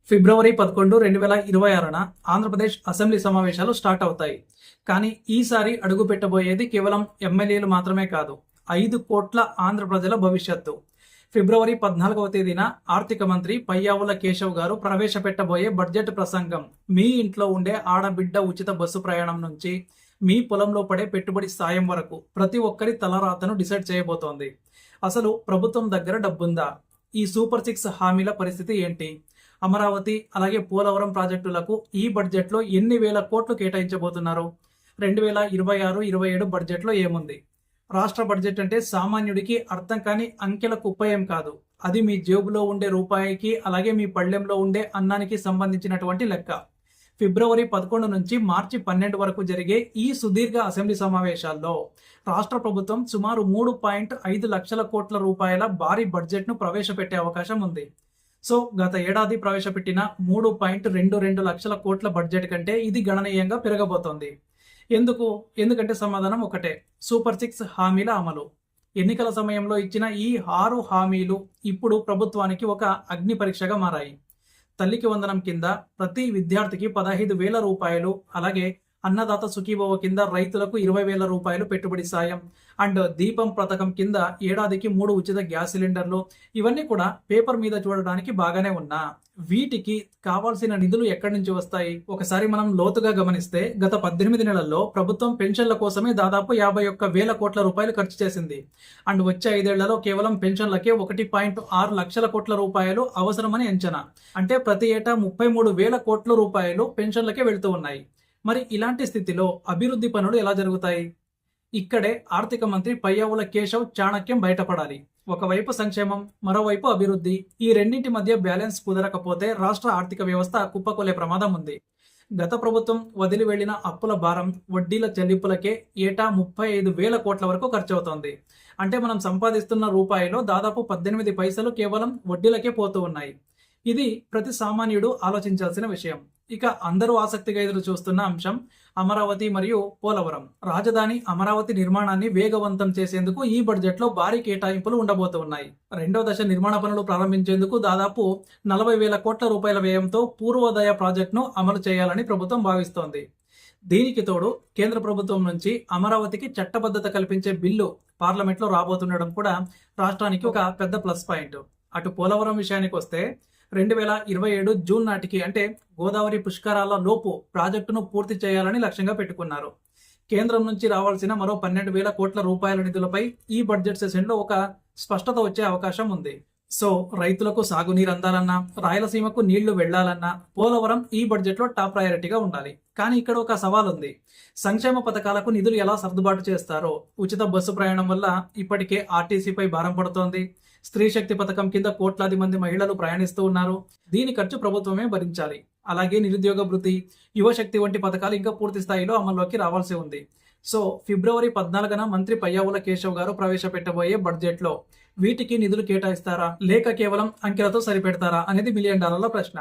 ఫిబ్రవరి 11, 2026న Andhra Pradesh assembly సమావేశాలు start అవుతాయి. కానీ ఈసారి అడుగు పెట్టబోయేది కేవలం ఎమ్మెల్యేలు మాత్రమే కాదు, 5 కోట్ల ఆంధ్ర ప్రజల భవిష్యత్తు. ఫిబ్రవరి 14వ తేదీన ఆర్థిక మంత్రి పయ్యావుల కేశవ్ గారు ప్రవేశపెట్టబోయే బడ్జెట్ ప్రసంగం మీ ఇంట్లో ఉండే ఆడబిడ్డ ఉచిత బస్సు ప్రయాణం నుంచి మీ పొలంలో పడే పెట్టుబడి సాయం వరకు ప్రతి ఒక్కరి తలరాతను డిసైడ్ చేయబోతోంది. అసలు ప్రభుత్వం దగ్గర డబ్బుందా? ఈ సూపర్ 6 హామీల పరిస్థితి ఏంటి? అమరావతి అలాగే పోలవరం ప్రాజెక్టులకు ఈ బడ్జెట్లో ఎన్ని వేల కోట్లు కేటాయించబోతున్నారు? 2026-27 బడ్జెట్లో ఏముంది? రాష్ట్ర బడ్జెట్ అంటే సామాన్యుడికి అర్థం కాని అంకెల కుప్పయం కాదు. అది మీ జేబులో ఉండే రూపాయికి అలాగే మీ పళ్ళెంలో ఉండే అన్నానికి సంబంధించినటువంటి లెక్క. ఫిబ్రవరి 11 నుంచి మార్చి 12 వరకు జరిగే ఈ సుదీర్ఘ అసెంబ్లీ సమావేశాల్లో రాష్ట్ర ప్రభుత్వం సుమారు 3.5 లక్షల కోట్ల రూపాయల భారీ బడ్జెట్ను ప్రవేశపెట్టే అవకాశం ఉంది. సో గత ఏడాది ప్రవేశపెట్టిన 3.22 లక్షల కోట్ల బడ్జెట్ కంటే ఇది గణనీయంగా పెరగబోతోంది. ఎందుకంటే సమాధానం ఒకటే, సూపర్ 6 హామీల అమలు. ఎన్నికల సమయంలో ఇచ్చిన ఈ 6 హామీలు ఇప్పుడు ప్రభుత్వానికి ఒక అగ్ని పరీక్షగా మారాయి. తల్లికి వందనం కింద ప్రతి విద్యార్థికి 15,000 రూపాయలు, అలాగే అన్నదాత సుఖీభవ కింద రైతులకు 20,000 రూపాయలు పెట్టుబడి సాయం, అండ్ దీపం పథకం కింద ఏడాదికి 3 ఉచిత గ్యాస్ సిలిండర్లు. ఇవన్నీ కూడా పేపర్ మీద చూడడానికి బాగానే ఉన్నా వీటికి కావాల్సిన నిధులు ఎక్కడి నుంచి వస్తాయి? ఒకసారి మనం లోతుగా గమనిస్తే గత 18 నెలల్లో ప్రభుత్వం పెన్షన్ల కోసమే దాదాపు 51,000 కోట్ల రూపాయలు ఖర్చు చేసింది. అండ్ వచ్చే 5 ఏళ్లలో కేవలం పెన్షన్లకే 1.6 లక్షల కోట్ల రూపాయలు అవసరమని అంచనా. అంటే ప్రతి ఏటా 33,000 కోట్ల రూపాయలు పెన్షన్లకే వెళ్తూ ఉన్నాయి. మరి ఇలాంటి స్థితిలో అభివృద్ధి పనులు ఎలా జరుగుతాయి? ఇక్కడే ఆర్థిక మంత్రి పయ్యావుల కేశవ్ చాణక్యం బయటపడాలి. ఒకవైపు సంక్షేమం, మరోవైపు అభివృద్ధి. ఈ రెండింటి మధ్య బ్యాలెన్స్ కుదరకపోతే రాష్ట్ర ఆర్థిక వ్యవస్థ కుప్పకొలే ప్రమాదం ఉంది. గత ప్రభుత్వం వదిలి వెళ్లిన అప్పుల భారం, వడ్డీల చెల్లింపులకే ఏటా 35,000 కోట్ల వరకు ఖర్చవుతోంది. అంటే మనం సంపాదిస్తున్న రూపాయిలో దాదాపు 18 పైసలు కేవలం వడ్డీలకే పోతూ ఉన్నాయి. ఇది ప్రతి సామాన్యుడు ఆలోచించాల్సిన విషయం. ఇక అందరూ ఆసక్తిగా ఎదురు చూస్తున్న అంశం అమరావతి మరియు పోలవరం. రాజధాని అమరావతి నిర్మాణాన్ని వేగవంతం చేసేందుకు ఈ బడ్జెట్లో భారీ కేటాయింపులు ఉండబోతూ ఉన్నాయి. 2వ దశ నిర్మాణ పనులు ప్రారంభించేందుకు దాదాపు 40,000 కోట్ల రూపాయల వ్యయంతో పూర్వోదయ ప్రాజెక్టును అమలు చేయాలని ప్రభుత్వం భావిస్తోంది. దీనికి తోడు కేంద్ర ప్రభుత్వం నుంచి అమరావతికి చట్టబద్ధత కల్పించే బిల్లు పార్లమెంట్లో రాబోతుండడం కూడా రాష్ట్రానికి ఒక పెద్ద ప్లస్ పాయింట్. అటు పోలవరం విషయానికి వస్తే 2027 జూన్ నాటికి, అంటే గోదావరి పుష్కరాల లోపు ప్రాజెక్టును పూర్తి చేయాలని లక్ష్యంగా పెట్టుకున్నారు. కేంద్రం నుంచి రావాల్సిన మరో 12,000 కోట్ల రూపాయల నిధులపై ఈ బడ్జెట్ సెషన్లో ఒక స్పష్టత వచ్చే అవకాశం ఉంది. సో రైతులకు సాగునీరు అందాలన్నా, రాయలసీమకు నీళ్లు వెళ్లాలన్నా పోలవరం ఈ బడ్జెట్లో టాప్ ప్రయారిటీగా ఉండాలి. కానీ ఇక్కడ ఒక సవాల్ ఉంది. సంక్షేమ పథకాలకు నిధులు ఎలా సర్దుబాటు చేస్తారో? ఉచిత బస్సు ప్రయాణం వల్ల ఇప్పటికే ఆర్టీసీపై భారం పడుతోంది. స్త్రీ శక్తి పథకం కింద కోట్లాది మంది మహిళలు ప్రయాణిస్తూ ఉన్నారు. దీని ఖర్చు ప్రభుత్వమే భరించాలి. అలాగే నిరుద్యోగ భృతి, యువశక్తి వంటి పథకాలు ఇంకా పూర్తి స్థాయిలో అమల్లోకి రావాల్సి ఉంది. సో ఫిబ్రవరి 14న మంత్రి పయ్యావుల కేశవ్ గారు ప్రవేశపెట్టబోయే బడ్జెట్లో వీటికి నిధులు కేటాయిస్తారా, లేక కేవలం అంకెలతో సరిపెడతారా అనేది $1 మిలియన్ ప్రశ్న.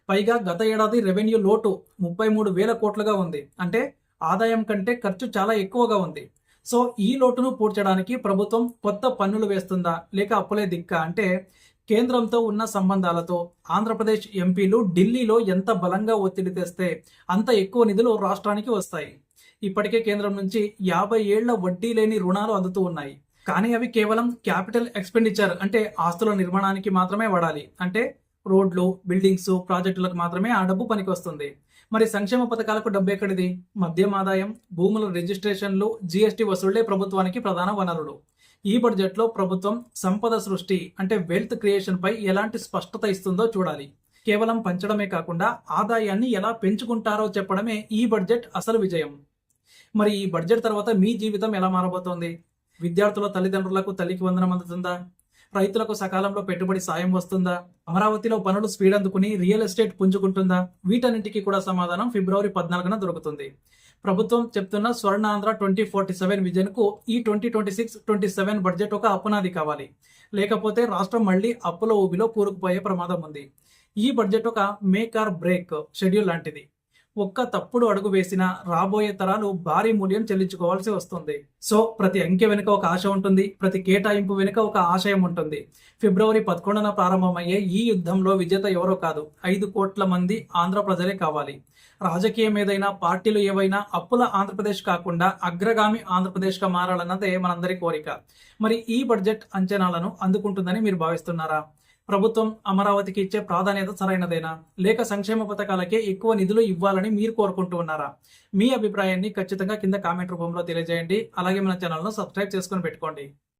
పైగా గత ఏడాది రెవెన్యూ లోటు 33,000 కోట్లుగా ఉంది. అంటే ఆదాయం కంటే ఖర్చు చాలా ఎక్కువగా ఉంది. సో ఈ లోటును పూడ్చడానికి ప్రభుత్వం కొత్త పన్నులు వేస్తుందా, లేక అప్పులే దిక్కా? అంటే కేంద్రంతో ఉన్న సంబంధాలతో ఆంధ్రప్రదేశ్ ఎంపీలు ఢిల్లీలో ఎంత బలంగా ఒత్తిడి తెస్తే అంత ఎక్కువ నిధులు రాష్ట్రానికి వస్తాయి. ఇప్పటికే కేంద్రం నుంచి 50 ఏళ్ల వడ్డీ లేని రుణాలు అందుతూ ఉన్నాయి. కానీ అవి కేవలం క్యాపిటల్ ఎక్స్పెండిచర్, అంటే ఆస్తుల నిర్మాణానికి మాత్రమే వాడాలి. అంటే రోడ్లు, బిల్డింగ్స్, ప్రాజెక్టులకు మాత్రమే ఆ డబ్బు పనికొస్తుంది. మరి సంక్షేమ పథకాలకు డబ్బు ఎక్కడిది? మద్యం ఆదాయం, భూముల రిజిస్ట్రేషన్లు, జీఎస్టీ వసూళ్లే ప్రభుత్వానికి ప్రధాన వనరులు. ఈ బడ్జెట్లో ప్రభుత్వం సంపద సృష్టి, అంటే వెల్త్ క్రియేషన్ పై ఎలాంటి స్పష్టత ఇస్తుందో చూడాలి. కేవలం పంచడమే కాకుండా ఆదాయాన్ని ఎలా పెంచుకుంటారో చెప్పడమే ఈ బడ్జెట్ అసలు విజయం. మరి ఈ బడ్జెట్ తర్వాత మీ జీవితం ఎలా మారబోతోంది? విద్యార్థుల తల్లిదండ్రులకు తల్లికి వందనం అందుతుందా? రైతులకు సకాలంలో పెట్టుబడి సాయం వస్తుందా? అమరావతిలో పనులు స్పీడ్ అందుకుని రియల్ ఎస్టేట్ పుంజుకుంటుందా? వీటన్నిటికీ కూడా సమాధానం ఫిబ్రవరి 14న దొరుకుతుంది. ప్రభుత్వం చెప్తున్న స్వర్ణాంధ్ర 2047 విజన్ కు ఈ 2026-27 బడ్జెట్ ఒక అపునాది కావాలి. లేకపోతే రాష్ట్రం మళ్లీ అప్పుల ఊబిలో కూరుకుపోయే ప్రమాదం ఉంది. ఈ బడ్జెట్ ఒక మేక్ ఆర్ బ్రేక్ షెడ్యూల్ లాంటిది. ఒక్క తప్పుడు అడుగు వేసినా రాబోయే తరాలు భారీ మూల్యం చెల్లించుకోవాల్సి వస్తుంది. సో ప్రతి అంకె వెనుక ఒక ఆశ ఉంటుంది, ప్రతి కేటాయింపు వెనుక ఒక ఆశయం ఉంటుంది. ఫిబ్రవరి 11న ప్రారంభమయ్యే ఈ యుద్ధంలో విజేత ఎవరో కాదు, 5 కోట్ల మంది ఆంధ్ర ప్రజలే కావాలి. రాజకీయం ఏదైనా, పార్టీలు ఏవైనా అప్పుల ఆంధ్రప్రదేశ్ కాకుండా అగ్రగామి ఆంధ్రప్రదేశ్గా మారాలన్నదే మనందరి కోరిక. మరి ఈ బడ్జెట్ అంచనాలను అందుకుంటుందని మీరు భావిస్తున్నారా? ప్రభుత్వం అమరావతికి ఇచ్చే ప్రాధాన్యత సరైనదేనా, లేక సంక్షేమ పథకాలకే ఎక్కువ నిధులు ఇవ్వాలని మీరు కోరుకుంటూ ఉన్నారా? మీ అభిప్రాయాన్ని ఖచ్చితంగా కింద కామెంట్ రూపంలో తెలియజేయండి. అలాగే మన ఛానల్ను సబ్స్క్రైబ్ చేసుకొని పెట్టుకోండి.